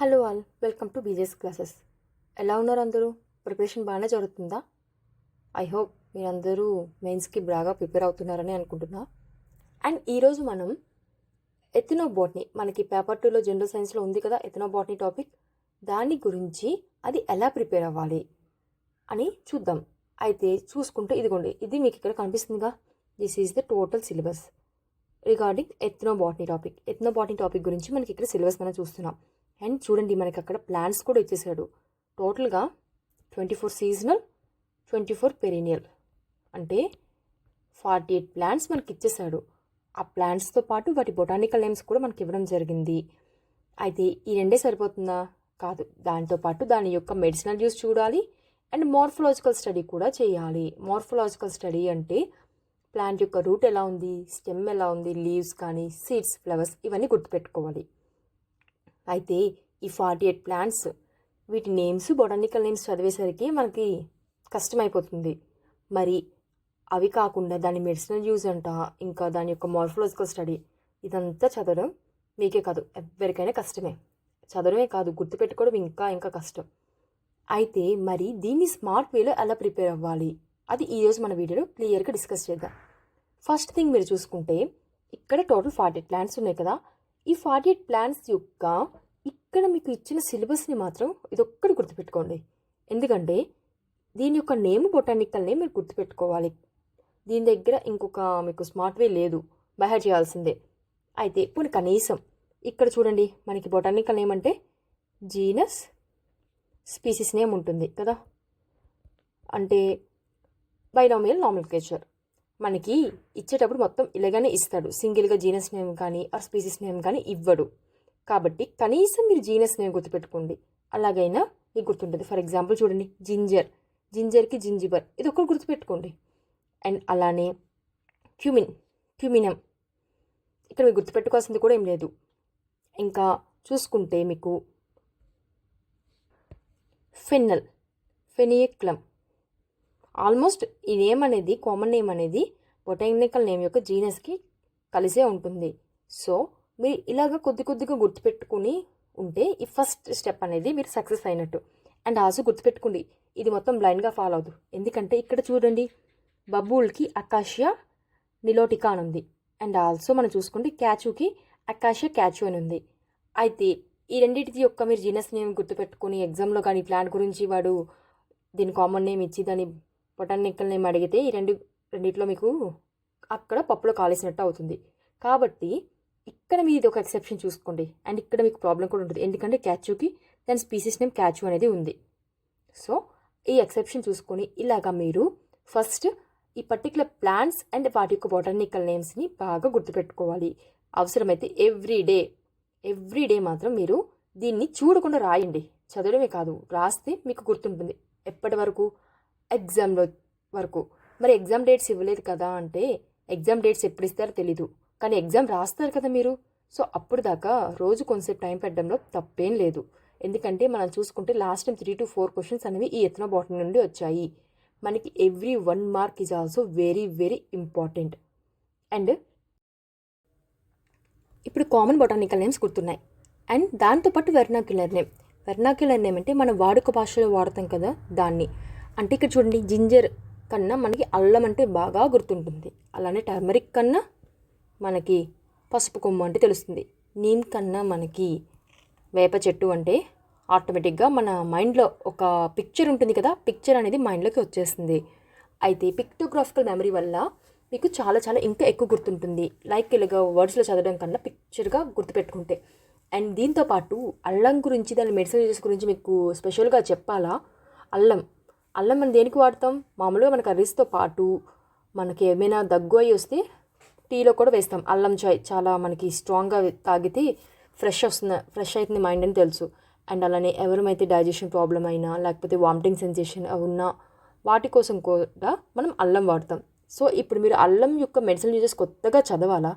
Hello all, welcome to BJ's classes. ఎలా ఉన్నారు అందరూ? ప్రిపరేషన్ బాగానే జరుగుతుందా? ఐ హోప్ మీరందరూ మెయిన్స్కి బాగా ప్రిపేర్ అవుతున్నారని అనుకుంటున్నా. అండ్ ఈరోజు మనం ఎథనోబాటనీ, మనకి పేపర్ 2లో జనరల్ సైన్స్లో ఉంది కదా ఎథనోబాటనీ టాపిక్, దాని గురించి అది ఎలా ప్రిపేర్ అవ్వాలి అని చూద్దాం. అయితే చూసుకుంటే ఇదిగోండి, ఇది మీకు ఇక్కడ కనిపిస్తుందిగా, this is the total syllabus regarding ethnobotany topic గురించి మనకి ఇక్కడ సిలబస్ మనం చూస్తున్నాం. అండ్ చూడండి, మనకి అక్కడ ప్లాన్స్ కూడా ఇచ్చేసాడు. టోటల్గా 24 సీజనల్, 24 పెరీనియల్, అంటే 48 ప్లాంట్స్ మనకి ఇచ్చేసాడు. ఆ ప్లాంట్స్తో పాటు వాటి బొటానికల్ నేమ్స్ కూడా మనకి ఇవ్వడం జరిగింది. అయితే ఈ రెండే సరిపోతుందా? కాదు, దాంతోపాటు దాని యొక్క మెడిసినల్ యూస్ చూడాలి అండ్ మార్ఫలాజికల్ స్టడీ కూడా చేయాలి. మార్ఫలాజికల్ స్టడీ అంటే ప్లాంట్ యొక్క రూట్ ఎలా ఉంది, స్టెమ్ ఎలా ఉంది, లీవ్స్ కానీ సీడ్స్, ఫ్లవర్స్ ఇవన్నీ గుర్తుపెట్టుకోవాలి. అయితే ఈ 48 ప్లాంట్స్, వీటి నేమ్స్, బొటానికల్ నేమ్స్ చదివేసరికి మనకి కష్టమైపోతుంది. మరి అవి కాకుండా దాని మెడిసినల్ యూజ్ అంట, ఇంకా దాని యొక్క మార్ఫలాజికల్ స్టడీ, ఇదంతా చదవడం మీకే కాదు ఎవరికైనా కష్టమే. చదవడమే కాదు, గుర్తుపెట్టుకోవడం ఇంకా ఇంకా కష్టం. అయితే మరి దీన్ని స్మార్ట్ వేలో ఎలా ప్రిపేర్ అవ్వాలి, అది ఈరోజు మన వీడియోలో క్లియర్గా డిస్కస్ చేద్దాం. ఫస్ట్ థింగ్ మీరు చూసుకుంటే ఇక్కడ టోటల్ 48 ప్లాంట్స్ ఉన్నాయి కదా. ఈ 48 ప్లాంట్స్ యొక్క ఇక్కడ మీకు ఇచ్చిన సిలబస్ని మాత్రం ఇదొక్కటి గుర్తుపెట్టుకోండి. ఎందుకంటే దీని యొక్క నేమ్, బొటానికల్ నేమ్ మీరు గుర్తుపెట్టుకోవాలి. దీని దగ్గర ఇంకొక మీకు స్మార్ట్ వే లేదు, బైహార్ట్ చేయాల్సిందే. అయితే ఇప్పుడు కనీసం ఇక్కడ చూడండి, మనకి బొటానికల్ నేమ్ అంటే జీనస్, స్పీసీస్ నేమ్ ఉంటుంది కదా, అంటే బైనామియల్ నామినిక్లేచర్. మనకి ఇచ్చేటప్పుడు మొత్తం ఇలాగానే ఇస్తాడు, సింగిల్గా జీనస్ నేమ్ కానీ ఆర్ స్పీసీస్ నేమ్ కానీ ఇవ్వడు. కాబట్టి కనీసం మీరు జీనస్ నేమ్ గుర్తుపెట్టుకోండి, అలాగైనా మీకు గుర్తుంటుంది. ఫర్ ఎగ్జాంపుల్ చూడండి, జింజర్కి జింజిబర్, ఇది ఒకటి గుర్తుపెట్టుకోండి. అండ్ అలానే క్యూమినం, ఇక్కడ మీకు గుర్తుపెట్టుకోవాల్సింది కూడా ఏం లేదు. ఇంకా చూసుకుంటే మీకు ఫెనియక్లమ్, ఆల్మోస్ట్ ఈ నేమ్ అనేది, కామన్ నేమ్ అనేది బొటానికల్ నేమ్ యొక్క జీనస్కి కలిసే ఉంటుంది. సో మీరు ఇలాగ కొద్దిగా గుర్తుపెట్టుకుని ఉంటే ఈ ఫస్ట్ స్టెప్ అనేది మీరు సక్సెస్ అయినట్టు. అండ్ ఆల్సో గుర్తుపెట్టుకోండి, ఇది మొత్తం బ్లైండ్గా ఫాలో అవ్వదు. ఎందుకంటే ఇక్కడ చూడండి, బబూల్కి అకాషియా నిలోటికా అని ఉంది. అండ్ ఆల్సో మనం చూసుకుంటే క్యాచుకి అకాషియా క్యాచు అని ఉంది. అయితే ఈ రెండింటి యొక్క మీరు జీనస్ నేమ్ గుర్తుపెట్టుకుని ఎగ్జామ్లో కానీ ప్లాంట్ గురించి వాడు దీని కామన్ నేమ్ ఇచ్చి దాని బొటానికల్ నేమ్ అడిగితే ఈ రెండిట్లో మీకు అక్కడ పప్పులో కాలేసినట్టు అవుతుంది. కాబట్టి ఇక్కడ మీరు ఇది ఒక ఎక్సెప్షన్ చూసుకోండి. అండ్ ఇక్కడ మీకు ప్రాబ్లం కూడా ఉంటుంది, ఎందుకంటే క్యాచుకి దాని స్పీసీస్ నేమ్ క్యాచు అనేది ఉంది. సో ఈ ఎక్సెప్షన్ చూసుకొని ఇలాగా మీరు ఫస్ట్ ఈ పర్టికులర్ ప్లాంట్స్ అండ్ వాటి యొక్క బొటానికల్ నేమ్స్ని బాగా గుర్తుపెట్టుకోవాలి. అవసరమైతే ఎవ్రీ డే మాత్రం మీరు దీన్ని చూడకుండా రాయండి. చదవడమే కాదు, రాస్తే మీకు గుర్తుంటుంది. ఎప్పటి వరకు? ఎగ్జామ్లో వరకు. మరి ఎగ్జామ్ డేట్స్ ఇవ్వలేదు కదా అంటే, ఎగ్జామ్ డేట్స్ ఎప్పుడు ఇస్తారో తెలీదు, కానీ ఎగ్జామ్ రాస్తారు కదా మీరు. సో అప్పుడు దాకా రోజు కొంచెంసేపు టైం పెట్టడంలో తప్పేం లేదు. ఎందుకంటే మనం చూసుకుంటే లాస్ట్ టైం 3 to 4 క్వశ్చన్స్ అనేవి ఈ ఎథనోబాటనీ నుండి వచ్చాయి. మనకి every 1 mark is also very very important. And ఇప్పుడు కామన్ బొటానికల్ నేమ్స్ గుర్తున్నాయి. అండ్ దాంతోపాటు వెర్నాక్యులర్ నేమ్ అంటే మనం వాడుక భాషలో వాడతాం కదా దాన్ని. అంటే ఇక్కడ చూడండి, జింజర్ కన్నా మనకి అల్లం అంటే బాగా గుర్తుంటుంది. అలానే టర్మరిక్ కన్నా మనకి పసుపు కొమ్ము అంటే తెలుస్తుంది. నీమ్ కన్నా మనకి వేప చెట్టు అంటే ఆటోమేటిక్గా మన మైండ్లో ఒక పిక్చర్ ఉంటుంది కదా, పిక్చర్ అనేది మైండ్లోకి వచ్చేస్తుంది. అయితే పిక్టోగ్రాఫికల్ మెమరీ వల్ల మీకు చాలా చాలా ఇంకా ఎక్కువ గుర్తుంటుంది. లైక్ ఇలాగా వర్డ్స్లో చదవడం కన్నా పిక్చర్గా గుర్తుపెట్టుకుంటే. అండ్ దీంతోపాటు అల్లం గురించి, దాని మెడిసిన్ యూజెస్ గురించి మీకు స్పెషల్గా చెప్పాలా. అల్లం మనం దేనికి వాడతాం? మామూలుగా మన కర్రీస్తో పాటు మనకి ఏమైనా దగ్గు అయి వస్తే టీలో కూడా వేస్తాం. అల్లం చాయ్ చాలా మనకి స్ట్రాంగ్గా తాగితే ఫ్రెష్ అవుతుంది మైండ్ అని తెలుసు. అండ్ అలానే ఎవరైతే డైజెషన్ ప్రాబ్లం అయినా లేకపోతే వామిటింగ్ సెన్సేషన్ ఉన్నా వాటి కోసం కూడా మనం అల్లం వాడతాం. సో ఇప్పుడు మీరు అల్లం యొక్క మెడిసిన్ యూజెస్ కొత్తగా చదవాలా?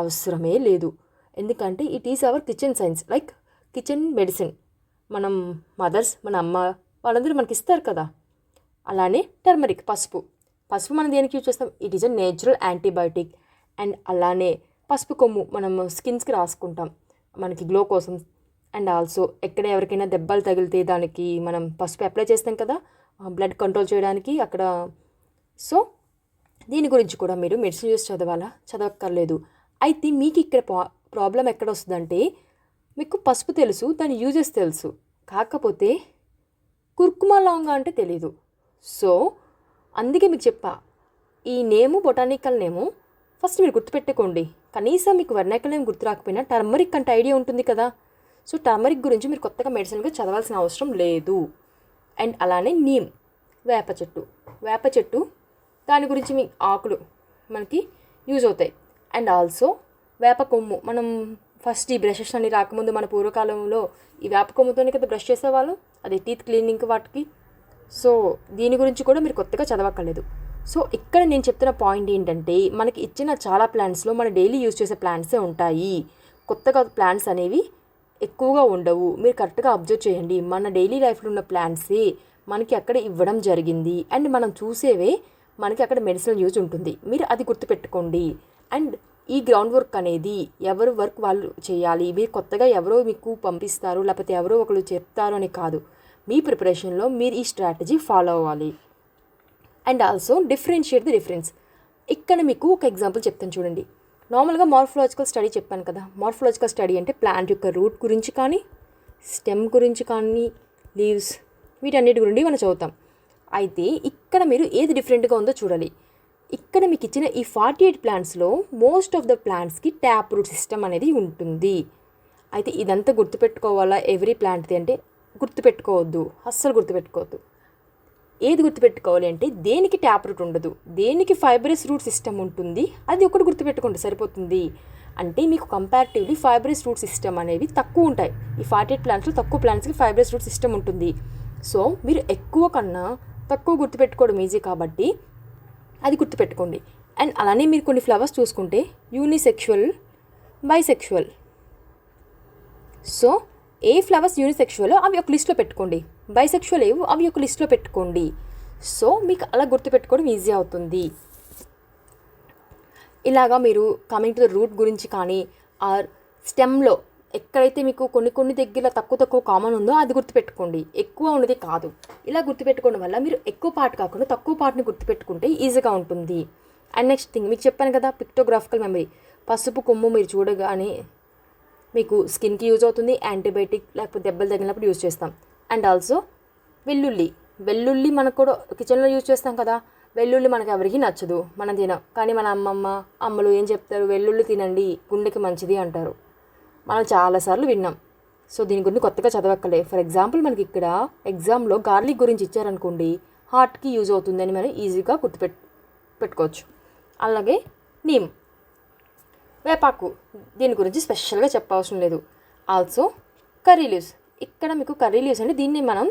అవసరమే లేదు. ఎందుకంటే it is our kitchen science, like kitchen medicine. మనం మదర్స్, మన అమ్మ వాళ్ళందరూ మనకి ఇస్తారు కదా. అలానే టర్మరిక్, పసుపు మనం దేనికి యూజ్ చేస్తాం? It is a natural antibiotic. And అలానే పసుపు కొమ్ము మనం స్కిన్స్కి రాసుకుంటాం మనకి గ్లో కోసం. అండ్ ఆల్సో ఎక్కడ ఎవరికైనా దెబ్బలు తగిలితే దానికి మనం పసుపు అప్లై చేస్తాం కదా బ్లడ్ కంట్రోల్ చేయడానికి అక్కడ. సో దీని గురించి కూడా మీరు మెడిసిన్ యూస్ చదవక్కర్లేదు. అయితే మీకు ఇక్కడ ప్రాబ్లం ఎక్కడ వస్తుందంటే మీకు పసుపు తెలుసు, దాని యూజెస్ తెలుసు, కాకపోతే కుర్కుమా లవంగా అంటే తెలీదు. సో అందుకే మీకు చెప్పా, ఈ నేము బొటానికల్ నేము ఫస్ట్ మీరు గుర్తుపెట్టుకోండి. కనీసం మీకు వర్నాకల్ నేమ్ గుర్తు రాకపోయినా టర్మరిక్ అంటే ఐడియా ఉంటుంది కదా. సో టర్మరిక్ గురించి మీరు కొత్తగా మెడిసిన్గా చదవాల్సిన అవసరం లేదు. అండ్ అలానే నీమ్ వేప చెట్టు దాని గురించి మీ ఆకులు మనకి యూజ్ అవుతాయి. అండ్ ఆల్సో వేప కొమ్ము, మనం ఫస్ట్ ఈ బ్రషెస్ అని రాకముందు మన పూర్వకాలంలో ఈ వేప కొమ్ముతోనే కదా బ్రష్ చేసేవాళ్ళు, అది టీత్ క్లీనింగ్ వాటికి. సో దీని గురించి కూడా మీరు కొత్తగా చదవక్కర్లేదు. సో ఇక్కడ నేను చెప్తున్న పాయింట్ ఏంటంటే మనకి ఇచ్చిన చాలా ప్లాంట్స్లో మన డైలీ యూజ్ చేసే ప్లాంట్సే ఉంటాయి, కొత్తగా ప్లాంట్స్ అనేవి ఎక్కువగా ఉండవు. మీరు కరెక్ట్గా అబ్జర్వ్ చేయండి, మన డైలీ లైఫ్లో ఉన్న ప్లాంట్సే మనకి అక్కడ ఇవ్వడం జరిగింది. అండ్ మనం చూసేవే మనకి అక్కడ మెడిసినల్ యూజ్ ఉంటుంది, మీరు అది గుర్తుపెట్టుకోండి. అండ్ ఈ గ్రౌండ్ వర్క్ అనేది ఎవరు వర్క్ వాళ్ళు చేయాలి, మీరు కొత్తగా ఎవరో మీకు పంపిస్తారు లేకపోతే ఎవరో ఒకరు చెప్తారు అని కాదు, మీ ప్రిపరేషన్లో మీరు ఈ స్ట్రాటజీ ఫాలో అవ్వాలి. And also differentiate the difference. ఇక్కడ మీకు ఒక ఎగ్జాంపుల్ చెప్తాను చూడండి. నార్మల్గా మార్ఫలాజికల్ స్టడీ చెప్పాను కదా, మార్ఫలాజికల్ స్టడీ అంటే ప్లాంట్ యొక్క రూట్ గురించి కానీ స్టెమ్ గురించి కానీ లీవ్స్ వీటన్నిటి గురించి మనం చదువుతాం. అయితే ఇక్కడ మీరు ఏది డిఫరెంట్గా ఉందో చూడాలి. ఇక్కడ మీకు ఇచ్చిన ఈ 48 ప్లాంట్స్లో మోస్ట్ ఆఫ్ ద ప్లాంట్స్కి ట్యాప్ రూట్ సిస్టమ్ అనేది ఉంటుంది. అయితే ఇదంతా గుర్తుపెట్టుకోవాలా ఎవ్రీ ప్లాంట్ది అంటే గుర్తుపెట్టుకోవద్దు, అస్సలు గుర్తుపెట్టుకోవద్దు. ఏది గుర్తుపెట్టుకోవాలి అంటే దేనికి ట్యాప్ రూట్ ఉండదు, దేనికి ఫైబ్రస్ రూట్ సిస్టమ్ ఉంటుంది, అది ఒకటి గుర్తుపెట్టుకోండి సరిపోతుంది. అంటే మీకు కంపారిటివ్లీ ఫైబ్రస్ రూట్ సిస్టమ్ అనేవి తక్కువ ఉంటాయి. ఈ 48 ప్లాంట్స్లో తక్కువ ప్లాంట్స్కి ఫైబ్రస్ రూట్ సిస్టమ్ ఉంటుంది. సో మీరు ఎక్కువ కన్నా తక్కువ గుర్తుపెట్టుకోవడం ఈజీ కాబట్టి అది గుర్తుపెట్టుకోండి. అండ్ అలానే మీరు కొన్ని ఫ్లవర్స్ చూసుకుంటే యూనిసెక్షువల్, బైసెక్షువల్. సో ఏ ఫ్లవర్స్ యూనిసెక్షువల్ అవి ఒక లిస్ట్లో పెట్టుకోండి, బైసెక్షువల్ ఏవో అవి ఒక లిస్ట్లో పెట్టుకోండి. సో మీకు అలా గుర్తుపెట్టుకోవడం ఈజీ అవుతుంది. ఇలాగా మీరు కమింగ్ టు ద రూట్ గురించి కానీ ఆర్ స్టెమ్లో ఎక్కడైతే మీకు కొన్ని దగ్గర తక్కువ కామన్ ఉందో అది గుర్తుపెట్టుకోండి, ఎక్కువ ఉన్నది కాదు. ఇలా గుర్తుపెట్టుకోవడం వల్ల మీరు ఎక్కువ పార్ట్ కాకుండా తక్కువ పార్ట్ని గుర్తుపెట్టుకుంటే ఈజీగా ఉంటుంది. అండ్ నెక్స్ట్ థింగ్ మీకు చెప్పాను కదా, పిక్టోగ్రాఫికల్ మెమరీ. పసుపు కొమ్ము మీరు చూడగానే మీకు స్కిన్కి యూజ్ అవుతుంది, యాంటీబయాటిక్ లేకపోతే దెబ్బలు తగిలినప్పుడు యూజ్ చేస్తాం. అండ్ ఆల్సో వెల్లుల్లి మనకు కూడా కిచెన్లో యూజ్ చేస్తాం కదా. వెల్లుల్లి మనకు ఎవరికి నచ్చదు, మనం తినం, కానీ మన అమ్మలు ఏం చెప్తారు, వెల్లుల్లి తినండి గుండెకి మంచిది అంటారు. మనం చాలాసార్లు విన్నాం. సో దీని గురించి కొత్తగా చదవక్కలే. ఫర్ ఎగ్జాంపుల్ మనకి ఇక్కడ ఎగ్జామ్లో గార్లిక్ గురించి ఇచ్చారనుకోండి, హార్ట్కి యూజ్ అవుతుందని మనం ఈజీగా పెట్టుకోవచ్చు. అలాగే నీమ్, వేపాకు, దీని గురించి స్పెషల్గా చెప్పవసరం లేదు. Also curry leaves. ఇక్కడ మీకు కర్రీ లీవ్స్ అంటే దీన్ని మనం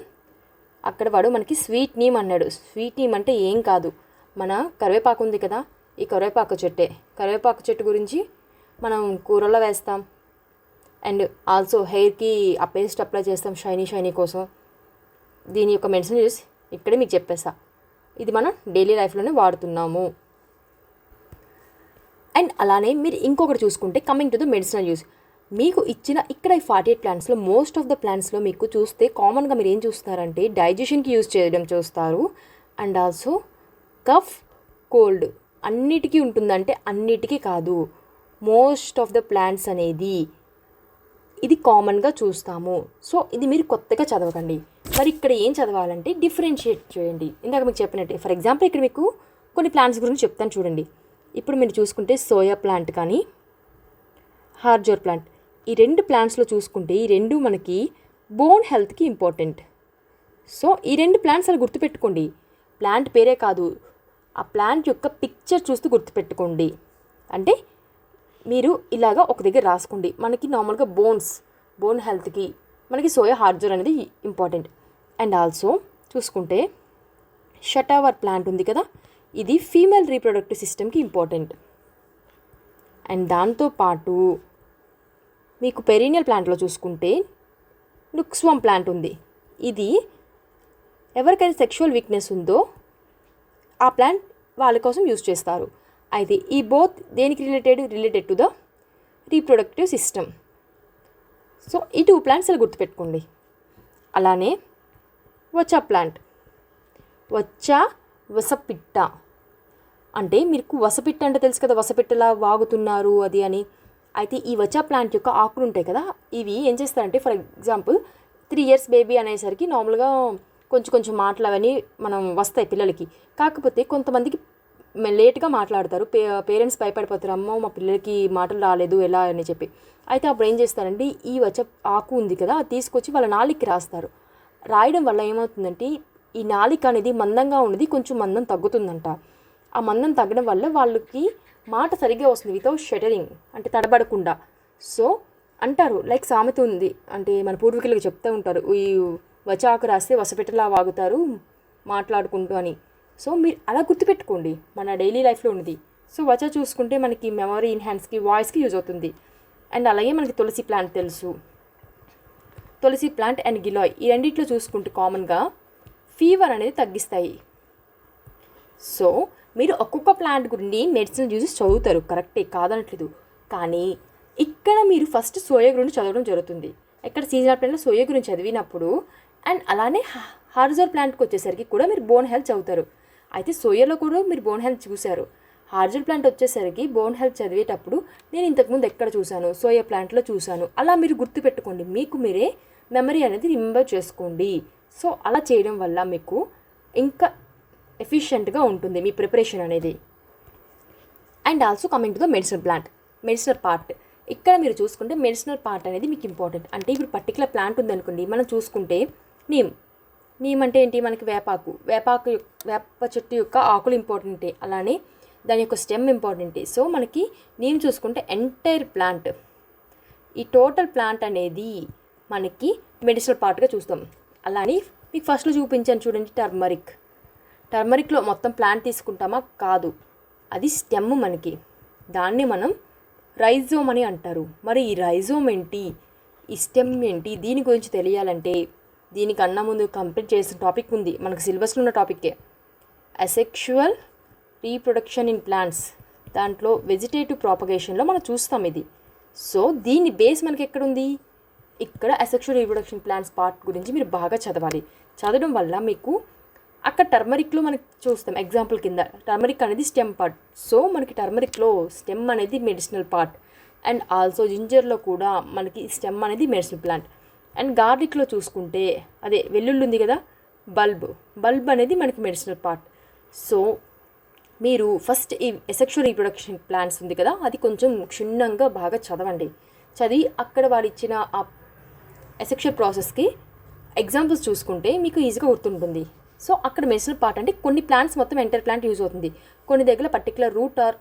అక్కడ వాడు మనకి స్వీట్ నీమ్ అన్నాడు. స్వీట్ నీమ్ అంటే ఏం కాదు, మన కరివేపాకు ఉంది కదా, ఈ కరివేపాకు చెట్టు గురించి మనం కూరలో వేస్తాం. అండ్ ఆల్సో హెయిర్కి ఆ పేస్ట్ అప్లై చేస్తాం షైనీ కోసం. దీని యొక్క మెడిసిన్ యూస్ ఇక్కడే మీకు చెప్పేస్తా, ఇది మనం డైలీ లైఫ్లోనే వాడుతున్నాము. అండ్ అలానే మీరు ఇంకొకటి చూసుకుంటే coming to the medicinal use, మీకు ఇచ్చిన ఇక్కడ ఈ 48 ప్లాంట్స్లో మోస్ట్ ఆఫ్ ద ప్లాంట్స్లో మీకు చూస్తే కామన్గా మీరు ఏం చూస్తారంటే డైజెషన్కి యూజ్ చేయడం చూస్తారు. అండ్ ఆల్సో కఫ్, కోల్డ్ అన్నిటికీ ఉంటుందంటే అన్నిటికీ కాదు, మోస్ట్ ఆఫ్ ద ప్లాంట్స్ అనేది ఇది కామన్గా చూస్తాము. సో ఇది మీరు కొత్తగా చదవకండి. మరి ఇక్కడ ఏం చదవాలంటే డిఫరెన్షియేట్ చేయండి. ఇందాక మీకు చెప్పినట్టే ఫర్ ఎగ్జాంపుల్ ఇక్కడ మీకు కొన్ని ప్లాంట్స్ గురించి చెప్తాను చూడండి. ఇప్పుడు మీరు చూసుకుంటే సోయా ప్లాంట్ కానీ హార్జోర్ ప్లాంట్, ఈ 2 ప్లాంట్స్లో చూసుకుంటే ఈ 2 మనకి బోన్ హెల్త్కి ఇంపార్టెంట్. సో ఈ 2 ప్లాంట్స్ అలా గుర్తుపెట్టుకోండి. ప్లాంట్ పేరే కాదు, ఆ ప్లాంట్ యొక్క పిక్చర్ చూస్తూ గుర్తుపెట్టుకోండి. అంటే మీరు ఇలాగా ఒక దగ్గర రాసుకోండి. మనకి నార్మల్గా బోన్ హెల్త్కి మనకి సోయా హార్జోర్ అనేది ఇంపార్టెంట్. అండ్ ఆల్సో చూసుకుంటే షటావర్ ప్లాంట్ ఉంది కదా, ఇది ఫీమేల్ రీప్రొడక్టివ్ సిస్టమ్కి ఇంపార్టెంట్. అండ్ దాంతోపాటు మీకు పెరీనియల్ ప్లాంట్లో చూసుకుంటే నుక్స్వామ్ ప్లాంట్ ఉంది. ఇది ఎవరికైనా సెక్షువల్ వీక్నెస్ ఉందో ఆ ప్లాంట్ వాళ్ళ కోసం యూజ్ చేస్తారు. అయితే ఈ బోత్ దేనికి related to the reproductive system. So ఈ 2 ప్లాంట్స్ ఇలా గుర్తుపెట్టుకోండి. అలానే వచ్చా ప్లాంట్, వచ్చా వసపిట్ట అంటే మీకు వసపిట్ట అంటే తెలుసు కదా, వసపిట్టలా వాగుతున్నారు అది అని. అయితే ఈ వచ్చా ప్లాంట్ యొక్క ఆకులు ఉంటాయి కదా, ఇవి ఏం చేస్తారంటే ఫర్ ఎగ్జాంపుల్ 3 years బేబీ అనేసరికి నార్మల్గా కొంచెం కొంచెం మాటలు అవన్నీ మనం వస్తాయి పిల్లలకి. కాకపోతే కొంతమందికి లేట్గా మాట్లాడతారు, పేరెంట్స్ భయపడిపోతారు, అమ్మో మా పిల్లలకి మాటలు రాలేదు ఎలా అని చెప్పి. అయితే అప్పుడు ఏం చేస్తారంటే ఈ వచ్చే ఆకు ఉంది కదా, అది తీసుకొచ్చి వాళ్ళ నాలికి రాస్తారు. రాయడం వల్ల ఏమవుతుందంటే ఈ నాలిక అనేది మందంగా ఉన్నది కొంచెం మందం తగ్గుతుందంట. ఆ మందం తగ్గడం వల్ల వాళ్ళకి మాట సరిగ్గా వస్తుంది వితౌట్ షటరింగ్, అంటే తడబడకుండా. సో అంటారు, లైక్ సామెత ఉంది, అంటే మన పూర్వీకులకు చెప్తూ ఉంటారు, ఈ వచాకు రాస్తే వసపెట్టలా వాగుతారు మాట్లాడుకుంటూ అని. సో మీరు అలా గుర్తుపెట్టుకోండి, మన డైలీ లైఫ్లో ఉన్నది. సో వచ చూసుకుంటే మనకి మెమరీ ఇన్హాన్స్కి, వాయిస్కి యూజ్ అవుతుంది. అండ్ అలాగే మనకి తులసి ప్లాంట్ తెలుసు, తులసి ప్లాంట్ అండ్ గిలాయ్ ఈ రెండిట్లో చూసుకుంటే కామన్గా ఫీవర్ అనేది తగ్గిస్తాయి. సో మీరు ఒక్కొక్క ప్లాంట్ గురించి మెడిసిన్ యూజెస్ చదువుతారు, కరెక్టే కాదనట్లేదు. కానీ ఇక్కడ మీరు ఫస్ట్ సోయా గురించి చదవడం జరుగుతుంది. ఇక్కడ సీజనల్ ప్లాంట్లో సోయా గురించి చదివినప్పుడు అండ్ అలానే హార్జర్ ప్లాంట్కి వచ్చేసరికి కూడా మీరు బోన్ హెల్త్ చదువుతారు. అయితే సోయాలో కూడా మీరు బోన్ హెల్త్ చూశారు. హార్జర్ ప్లాంట్ వచ్చేసరికి బోన్ హెల్త్ చదివేటప్పుడు నేను ఇంతకుముందు ఎక్కడ చూశాను, సోయా ప్లాంట్లో చూశాను, అలా మీరు గుర్తుపెట్టుకోండి, మీకు మీరే మెమరీ అనేది రిమెంబర్ చేసుకోండి. సో అలా చేయడం వల్ల మీకు ఇంకా ఎఫిషియెంట్గా ఉంటుంది మీ ప్రిపరేషన్ అనేది. And also coming to the medicinal plant, medicinal part. ఇక్కడ మీరు చూసుకుంటే మెడిసినల్ పార్ట్ అనేది మీకు ఇంపార్టెంట్. అంటే ఇప్పుడు పర్టికులర్ ప్లాంట్ ఉందనుకోండి, మనం చూసుకుంటే నీమ్ అంటే ఏంటి, మనకి వేప చెట్టు యొక్క ఆకులు ఇంపార్టెంటే, అలానే దాని యొక్క స్టెమ్ ఇంపార్టెంటే. సో మనకి నీమ్ చూసుకుంటే ఎంటైర్ ప్లాంట్, ఈ టోటల్ ప్లాంట్ అనేది మనకి మెడిసినల్ పార్ట్గా చూస్తాం. అలానే మీకు ఫస్ట్లో చూపించాను చూడండి టర్మరిక్లో మొత్తం ప్లాంట్ తీసుకుంటామా, కాదు, అది స్టెమ్ మనకి, దాన్ని మనం రైజోమ్ అని అంటారు. మరి ఈ రైజోమ్ ఏంటి, ఈ స్టెమ్ ఏంటి, దీని గురించి తెలియాలంటే దీనికన్నా ముందు కంప్లీట్ చేసిన టాపిక్ ఉంది మనకు సిలబస్లో ఉన్న టాపిక్కే, అసెక్షువల్ రీప్రొడక్షన్ ఇన్ ప్లాంట్స్. దాంట్లో వెజిటేటివ్ ప్రాపగేషన్లో మనం చూస్తాం ఇది. సో దీని బేస్ మనకి ఎక్కడుంది, ఇక్కడ అసెక్షువల్ రీప్రొడక్షన్ ప్లాంట్స్ పార్ట్ గురించి మీరు బాగా చదవాలి. చదవడం వల్ల మీకు అక్కడ టర్మరిక్లో మనకి చూస్తాం ఎగ్జాంపుల్ కింద, టర్మరిక్ అనేది స్టెమ్ పార్ట్. సో మనకి టర్మరిక్లో స్టెమ్ అనేది మెడిసినల్ పార్ట్. అండ్ ఆల్సో జింజర్లో కూడా మనకి స్టెమ్ అనేది మెడిసినల్ ప్లాంట్. అండ్ గార్లిక్లో చూసుకుంటే అదే వెల్లుల్లి ఉంది కదా, బల్బ్ అనేది మనకి మెడిసినల్ పార్ట్. సో మీరు ఫస్ట్ ఈ అసెక్షువల్ రీప్రొడక్షన్ ప్లాంట్స్ ఉంది కదా, అది కొంచెం క్షుణ్ణంగా బాగా చదవండి. చదివి అక్కడ వాడు ఇచ్చిన ఆ అసెక్షువల్ ప్రాసెస్కి ఎగ్జాంపుల్స్ చూసుకుంటే మీకు ఈజీగా గుర్తుంటుంది. సో అక్కడ మెడిసినల్ పార్ట్ అంటే కొన్ని ప్లాంట్స్ మొత్తం ఎంటర్ ప్లాంట్ యూజ్ అవుతుంది, కొన్ని దగ్గర పర్టికులర్ రూట్ ఆర్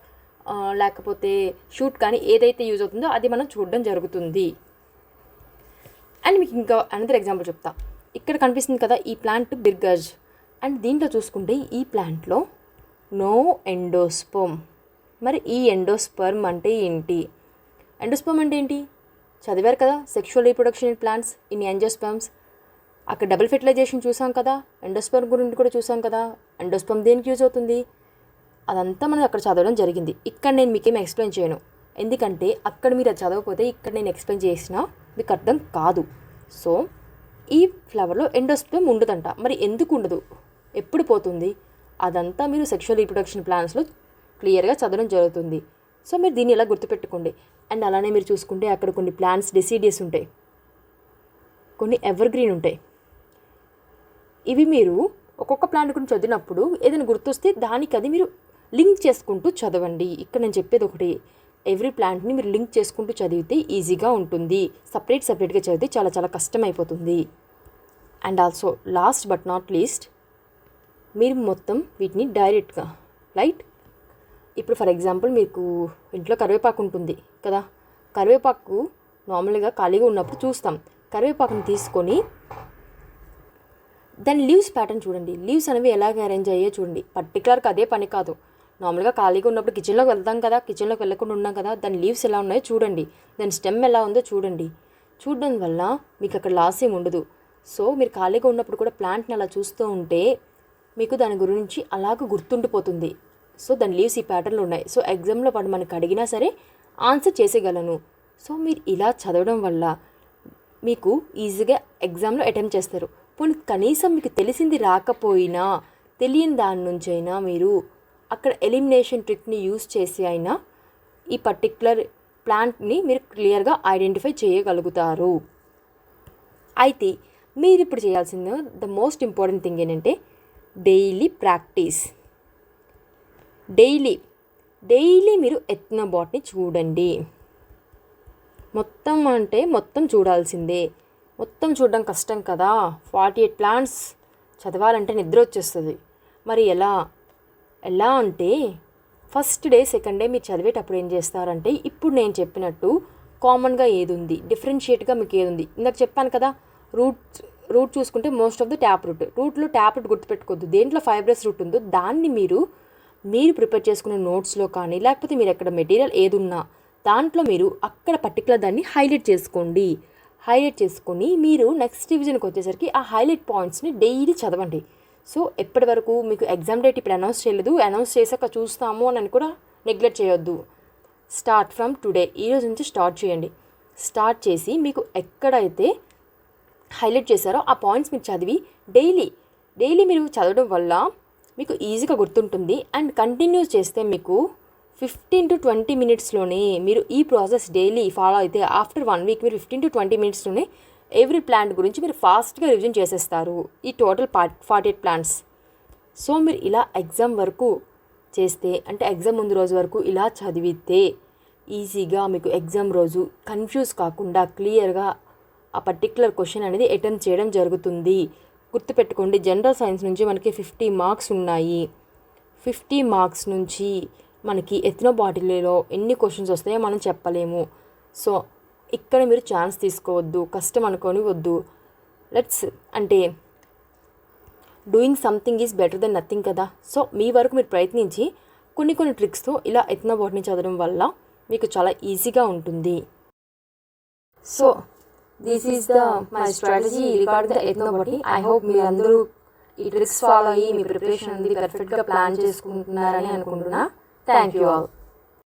లేకపోతే షూట్ కానీ ఏదైతే యూజ్ అవుతుందో అది మనం చూడడం జరుగుతుంది. అండ్ మీకు ఇంకా అనదర్ ఎగ్జాంపుల్ చెప్తా. ఇక్కడ కనిపిస్తుంది కదా ఈ ప్లాంట్ బిర్గజ్. అండ్ దీంట్లో చూసుకుంటే ఈ ప్లాంట్లో నో ఎండోస్పర్మ్. మరి ఈ ఎండోస్పర్మ్ అంటే ఏంటి, ఎండోస్పర్మ్ అంటే ఏంటి చదివారు కదా, sexual reproduction in plants in angiosperms. అక్కడ డబుల్ ఫెర్టిలైజేషన్ చూసాం కదా, ఎండోస్పర్మ్ గురించి కూడా చూసాం కదా. ఎండోస్పర్మ్ దేనికి యూజ్ అవుతుంది అదంతా మనం అక్కడ చదవడం జరిగింది. ఇక్కడ నేను మీకేం ఎక్స్ప్లెయిన్ చేయను, ఎందుకంటే అక్కడ మీరు అది చదవకపోతే ఇక్కడ నేను ఎక్స్ప్లెయిన్ చేసినా మీకు అర్థం కాదు. సో ఈ ఫ్లవర్లో ఎండోస్పర్మ్ ఉండదంట. మరి ఎందుకు ఉండదు, ఎప్పుడు పోతుంది, అదంతా మీరు సెక్షువల్ రీప్రొడక్షన్ ప్లాన్స్లో క్లియర్గా చదవడం జరుగుతుంది. సో మీరు దీన్ని ఇలా గుర్తుపెట్టుకోండి. అండ్ అలానే మీరు చూసుకుంటే అక్కడ కొన్ని ప్లాంట్స్ డెసిడియస్ ఉంటాయి, కొన్ని ఎవర్ గ్రీన్ ఉంటాయి. ఇవి మీరు ఒక్కొక్క ప్లాంట్ గురించి చదివినప్పుడు ఏదైనా గుర్తొస్తే దానికి అది మీరు లింక్ చేసుకుంటూ చదవండి. ఇక్కడ నేను చెప్పేది ఒకటి, ఎవ్రీ ప్లాంట్ని మీరు లింక్ చేసుకుంటూ చదివితే ఈజీగా ఉంటుంది. సపరేట్గా చదివితే చాలా చాలా కష్టం అయిపోతుంది. And also last but not least, మీరు మొత్తం వీటిని డైరెక్ట్గా ఇప్పుడు ఫర్ ఎగ్జాంపుల్ మీకు ఇంట్లో కరివేపాకు ఉంటుంది కదా, కరివేపాకు నార్మల్గా ఖాళీగా ఉన్నప్పుడు చూస్తాం. కరివేపాకుని తీసుకొని దాని లీవ్స్ ప్యాటర్న్ చూడండి, లీవ్స్ అనేవి ఎలాగ అరేంజ్ అయ్యే చూడండి. పర్టికులర్గా అదే పని కాదు, నార్మల్గా ఖాళీగా ఉన్నప్పుడు కిచెన్లోకి వెళ్తాం కదా, కిచెన్లోకి వెళ్ళకుండా ఉన్నాం కదా, దాని లీవ్స్ ఎలా ఉన్నాయో చూడండి, దాని స్టెమ్ ఎలా ఉందో చూడండి. చూడడం వల్ల మీకు అక్కడ లాస్ ఏమి ఉండదు. సో మీరు ఖాళీగా ఉన్నప్పుడు కూడా ప్లాంట్ని అలా చూస్తూ ఉంటే మీకు దాని గురించి అలాగ గుర్తుండిపోతుంది. సో దాని లీవ్స్ ఈ ప్యాటర్న్లో ఉన్నాయి. సో ఎగ్జామ్లో వాడు మనకు అడిగినా సరే ఆన్సర్ చేసేయగలను. సో మీరు ఇలా చదవడం వల్ల మీకు ఈజీగా ఎగ్జామ్లో అటెంప్ట్ చేస్తారు. పోనీ కనీసం మీకు తెలిసింది రాకపోయినా తెలియని దాని నుంచి అయినా మీరు అక్కడ ఎలిమినేషన్ ట్రిక్ని యూస్ చేసి అయినా ఈ పర్టిక్యులర్ ప్లాంట్ని మీరు క్లియర్గా ఐడెంటిఫై చేయగలుగుతారు. అయితే మీరు ఇప్పుడు చేయాల్సింది ద మోస్ట్ ఇంపార్టెంట్ థింగ్ ఏంటంటే డైలీ ప్రాక్టీస్. డైలీ మీరు ఎథ్నోబాట్ని చూడండి. మొత్తం చూడాల్సిందే. మొత్తం చూడడం కష్టం కదా, 48 ప్లాంట్స్ చదవాలంటే నిద్ర వచ్చేస్తుంది. మరి ఎలా అంటే ఫస్ట్ డే సెకండ్ డే మీరు చదివేటప్పుడు ఏం చేస్తారంటే ఇప్పుడు నేను చెప్పినట్టు కామన్గా ఏది ఉంది, డిఫరెన్షియేట్గా మీకు ఏది ఉంది. ఇందాక చెప్పాను కదా, రూట్ చూసుకుంటే మోస్ట్ ఆఫ్ ద ట్యాప్ రూట్లో ట్యాప్ రూట్ గుర్తుపెట్టుకోవద్దు. దేంట్లో ఫైబ్రస్ రూట్ ఉందో దాన్ని మీరు ప్రిపేర్ చేసుకున్న నోట్స్లో కానీ లేకపోతే మీరు ఎక్కడ మెటీరియల్ ఏది ఉన్నా దాంట్లో మీరు అక్కడ పర్టికులర్ దాన్ని హైలైట్ చేసుకొని మీరు నెక్స్ట్ రివిజన్కి వచ్చేసరికి ఆ హైలైట్ పాయింట్స్ని డైలీ చదవండి. సో ఎప్పటి వరకు మీకు ఎగ్జామ్ డేట్ ఇప్పుడు అనౌన్స్ చేయలేదు, అనౌన్స్ చేశాక చూస్తాము అని కూడా నెగ్లెక్ట్ చేయొద్దు. స్టార్ట్ ఫ్రమ్ టుడే, ఈరోజు నుంచి స్టార్ట్ చేయండి. స్టార్ట్ చేసి మీకు ఎక్కడైతే హైలైట్ చేశారో ఆ పాయింట్స్ మీరు చదివి డైలీ మీరు చదవడం వల్ల మీకు ఈజీగా గుర్తుంటుంది. అండ్ కంటిన్యూస్ చేస్తే మీకు 15 to 20 మినిట్స్లోనే మీరు ఈ ప్రాసెస్ డైలీ ఫాలో అయితే ఆఫ్టర్ 1 వీక్ మీరు 15 to 20 మినిట్స్లోనే ఎవ్రీ ప్లాంట్ గురించి మీరు ఫాస్ట్గా రివిజన్ చేసేస్తారు, ఈ టోటల్ 48 ప్లాంట్స్. సో మీరు ఇలా ఎగ్జామ్ వరకు చేస్తే, అంటే ఎగ్జామ్ ముందు రోజు వరకు ఇలా చదివితే ఈజీగా మీకు ఎగ్జామ్ రోజు కన్ఫ్యూజ్ కాకుండా క్లియర్గా ఆ పర్టిక్యులర్ క్వశ్చన్ అనేది అటెంప్ట్ చేయడం జరుగుతుంది. గుర్తుపెట్టుకోండి, జనరల్ సైన్స్ నుంచి మనకి 50 మార్క్స్ ఉన్నాయి. 50 మార్క్స్ నుంచి మనకి ఎథ్నోబాటనీలో ఎన్ని క్వశ్చన్స్ వస్తాయో మనం చెప్పలేము. సో ఇక్కడ మీరు ఛాన్స్ తీసుకోవద్దు, కష్టం అనుకొని వద్దు. అంటే doing something is better then nothing కదా. సో మీ వరకు మీరు ప్రయత్నించి కొన్ని ట్రిక్స్తో ఇలా ఎథ్నోబాటనీ చదవడం వల్ల మీకు చాలా ఈజీగా ఉంటుంది. So this is my strategy regarding the ethnobotany. I hope మీరందరూ ఈ ట్రిక్స్ ఫాలో అయ్యి మీ ప్రిపరేషన్ అనేది పర్ఫెక్ట్గా ప్లాన్ చేసుకుంటున్నారని అనుకుంటున్నా. Thank you all.